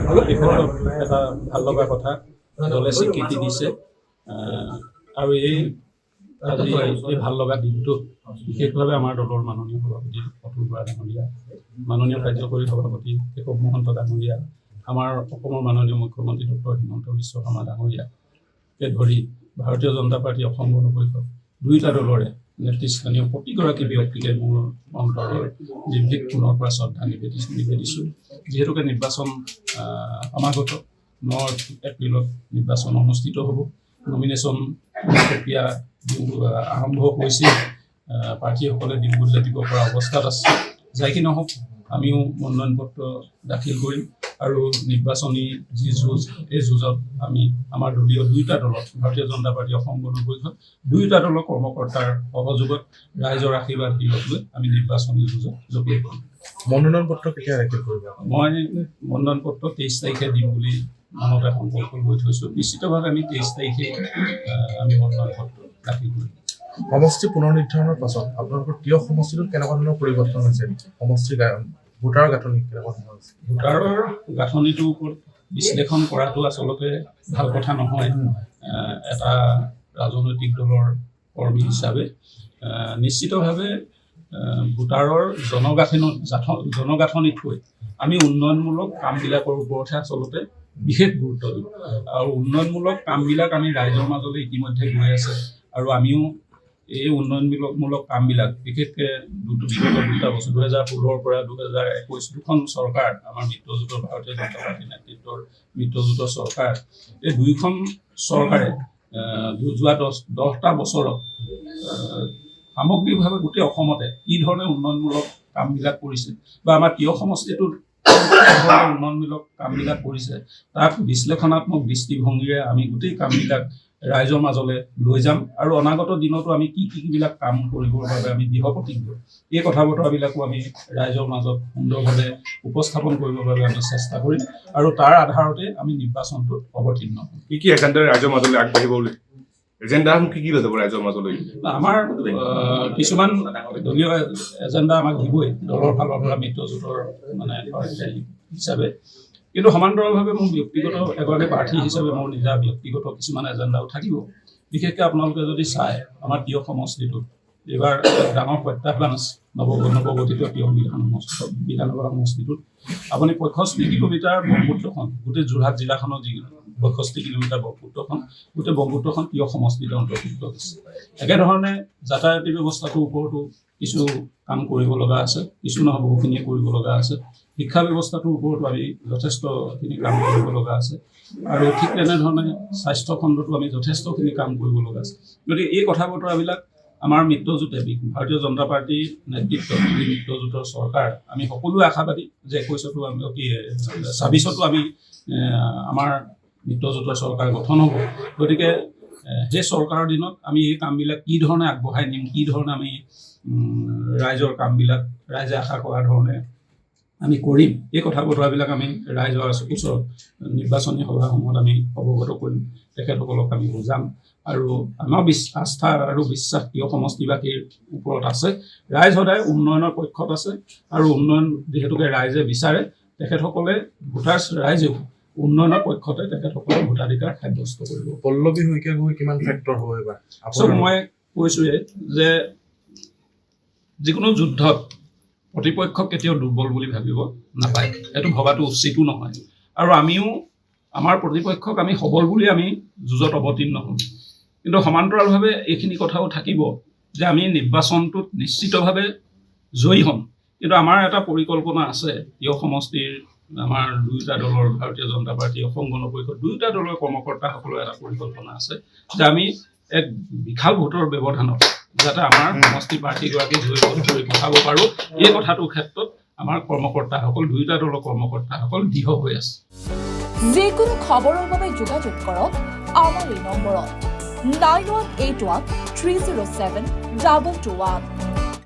এই ক্ষেত্ৰত এটা ভাল লগা কথা দলে স্বীকৃতি দিছে আৰু আজি এই ভাল লগা দিনটো বিশেষভাৱে আমাৰ দলৰ মাননীয় সভাপতি অতুল বৰা ডাঙৰীয়া, মাননীয় কাৰ্যকৰী সভাপতি কেশৱ মহন্ত ডাঙৰীয়া, আমাৰ অসমৰ মাননীয় মুখ্যমন্ত্ৰী ডক্টৰ হিমন্ত বিশ্ব শৰ্মা ডাঙৰীয়াকে ধৰি ভাৰতীয় জনতা পাৰ্টী অসম গণ পৰিষদ দুয়োটা দলৰে নেতৃস্থানীয় প্ৰতিগৰাকী ব্যক্তিকে মোৰ অন্তৰৰ নিৰ্ভীক পুনৰ পৰা শ্ৰদ্ধা নিবেদিছোঁ। যিহেতুকে নিৰ্বাচন সমাগত 9 এপ্ৰিলত নিৰ্বাচন অনুষ্ঠিত হ'ব। নমিনেশ্যন প্ৰক্ৰিয়া আৰম্ভ হৈছে, প্ৰাৰ্থীসকলে দিম বুলিলে দিব পৰা অৱস্থাত আছে। যাই কি নহওক আমিও মনোনয়ন পত্ৰ দাখিল কৰিম আৰু নিৰ্বাচনী যি যুঁজ, এই যুঁজত আমি আমাৰ দলীয় দুয়োটা দলত ভাৰতীয় জনতা পাৰ্টী অসম গণ পৰিষদ দুয়োটা দলৰ কৰ্মকৰ্তাৰ সহযোগত ৰাইজৰ আশীৰ্বাদ লৈ আমি নিৰ্বাচনী যুঁজত জপিয়াই কৰিম। মনোনয়ন পত্ৰ কেতিয়া দাখিল কৰিব? মই মনোনয়ন পত্ৰ 23 তাৰিখে দিম বুলি মনতে সংকল্প লৈ থৈছোঁ। নিশ্চিতভাৱে আমি 23 তাৰিখে আমি মনোনয়ন পত্ৰ দাখিল কৰিম। সমষ্টি পুনৰ নিৰ্ধাৰণৰ পাছত আপোনালোকৰ প্ৰিয় সমষ্টিটোত কেনেকুৱা ধৰণৰ পৰিৱৰ্তন হৈছে? সমষ্টি ভোটাৰৰ গাঁথনি কেনেকুৱা ধৰণৰ হৈছে? ভোটাৰৰ গাঁথনিটোৰ ওপৰত বিশ্লেষণ কৰাটো আচলতে ভাল কথা নহয়। এটা ৰাজনৈতিক দলৰ কৰ্মী হিচাপে নিশ্চিতভাৱে ভোটাৰৰ জনগাঁথনিত হৈ আমি উন্নয়নমূলক কামবিলাকৰ ওপৰতহে আচলতে বিশেষ গুৰুত্ব দিওঁ আৰু উন্নয়নমূলক কামবিলাক আমি ৰাইজৰ মাজলৈ ইতিমধ্যে গৈ আছে আৰু আমিও এই উন্নয়নমূলক কামবিলাক বিশেষকৈ বিগত 2 বছৰ 2016 পৰা 2021 দুখন চৰকাৰ, আমাৰ মিত্ৰজোঁটৰ ভাৰতীয় জনতা পাৰ্টী নেতৃত্বৰ মিত্ৰজোঁটৰ চৰকাৰ, এই দুইখন চৰকাৰে যোৱা 10টা বছৰত সামগ্ৰিকভাৱে গোটেই অসমতে কি ধৰণে উন্নয়নমূলক কামবিলাক কৰিছে বা আমাৰ প্ৰিয় সমষ্টিটোত উন্নয়নমূলক কামবিলাক কৰিছে তাক বিশ্লেষণাত্মক দৃষ্টিভংগীৰে আমি গোটেই কামবিলাক ৰাইজৰ মাজলৈ লৈ যাম আৰু অনাগত দিনতো আমি কিবিলাক কাম কৰিবৰ বাবে আমি দৃঢ় প্ৰতিজ্ঞ। এই কথা বতৰাবিলাকো আমি ৰাইজৰ মাজত সুন্দৰভাৱে উপস্থাপন কৰিবৰ বাবে আমি চেষ্টা কৰিম আৰু তাৰ আধাৰতে আমি নিৰ্বাচনটোত অৱতীৰ্ণ হ'ম। কি এজেণ্ডা ৰাইজৰ মাজলৈ আগবাঢ়িব বুলি এজেণ্ডা কি লৈ যাব ৰাইজৰ মাজলৈ? আমাৰ কিছুমান দলীয় এজেণ্ডা আমাক দিবই দলৰ ফালৰ পৰা মিত্ৰজোঁটৰ হিচাপে, কিন্তু সমান্তৰালভাৱে মোৰ ব্যক্তিগত এগৰাকী প্ৰাৰ্থী হিচাপে মোৰ নিজা ব্যক্তিগত কিছুমান এজেণ্ডাও থাকিব। বিশেষকৈ আপোনালোকে যদি চায় আমাৰ প্ৰিয় সমষ্টিটোত এইবাৰ ডাঙৰ প্ৰত্যাহ্বান আছে। নৱগঠিত প্ৰিয় বিধানসভা সমষ্টিটোত আপুনি 65 কিলোমিটাৰ ব্ৰহ্মপুত্ৰখন, গোটেই যোৰহাট জিলাখনৰ যি 65 কিলোমিটাৰ ব্ৰহ্মপুত্ৰখন, গোটেই ব্ৰহ্মপুত্ৰখন প্ৰিয় সমষ্টিতে অন্তৰ্ভুক্ত হৈছে। একেধৰণে যাতায়াতী ব্যৱস্থাটোৰ ওপৰতো কিছু কাম কৰিব লগা আছে, কিছু নহয় বহুখিনিয়ে কৰিব লগা আছে। শিক্ষা ব্যৱস্থাটোৰ ওপৰতো আমি যথেষ্টখিনি কাম কৰিব লগা আছে আৰু ঠিক তেনেধৰণে স্বাস্থ্য খণ্ডতো আমি যথেষ্টখিনি কাম কৰিব লগা আছে। গতিকে এই কথা বতৰাবিলাক আমাৰ মিত্ৰজোঁটে ভাৰতীয় জনতা পাৰ্টীৰ নেতৃত্বত মিত্ৰজোঁটৰ চৰকাৰ আমি সকলোৱে আশাবাদী যে 26তো আমি আমাৰ মিত্ৰজোঁটৰ চৰকাৰ গঠন হ'ব। গতিকে সেই চৰকাৰৰ দিনত আমি এই কামবিলাক কি ধৰণে আগবঢ়াই নিম, কি ধৰণে আমি ৰাইজৰ কামবিলাক ৰাইজে আশা কৰা ধৰণে আমি কৰিম, এই কথা বতৰাবিলাক আমি ৰাইজৰ ওচৰত নিৰ্বাচনী সভাসমূহত আমি অৱগত কৰিম, তেখেতসকলক আমি বুজাম আৰু আমাৰ আস্থা আৰু বিশ্বাস প্ৰিয় সমষ্টিবাসীৰ ওপৰত আছে। ৰাইজ সদায় উন্নয়নৰ পক্ষত আছে আৰু উন্নয়ন যিহেতুকে ৰাইজে বিচাৰে, তেখেতসকলে ৰাইজেও উন্নয়নৰ পক্ষতে তেখেতসকলৰ ভোটাধিকাৰ সাব্যস্ত কৰিব। পল্লৱী শইকীয়া গৈ কিমান ফেক্টৰ হ'ব এইবাৰ? মই কৈছোঁৱে যে যিকোনো যুদ্ধত প্ৰতিপক্ষক কেতিয়াও দুৰ্বল বুলি ভাবিব নাপায়, এইটো ভবাটো উচিতো নহয় আৰু আমিও আমাৰ প্ৰতিপক্ষক আমি সবল বুলি আমি যুঁজত অৱতীৰ্ণ হ'ম। কিন্তু সমান্তৰালভাৱে এইখিনি কথাও থাকিব যে আমি নিৰ্বাচনটোত নিশ্চিতভাৱে জয়ী হ'ম, কিন্তু আমাৰ এটা পৰিকল্পনা আছে। প্ৰিয় সমষ্টিৰ আমাৰ দুয়োটা দলৰ ভাৰতীয় জনতা পাৰ্টী অসম গণ পৰিষদ দুয়োটা দলৰ কৰ্মকৰ্তাসকলৰ এটা পৰিকল্পনা আছে যে আমি এক বিশাল ভোটৰ ব্যৱধানত যাতে আমাৰ সমষ্টি প্ৰাৰ্থীগৰাকী জয়ী কৰি পঠাব পাৰোঁ, এই কথাটোৰ ক্ষেত্ৰত আমাৰ কৰ্মকৰ্তাসকল দুয়োটা দলৰ কৰ্মকৰ্তাসকল দৃঢ় হৈ আছে। যিকোনো খবৰৰ বাবে যোগাযোগ কৰক আমাৰ এই নম্বৰত 9181 307 2221।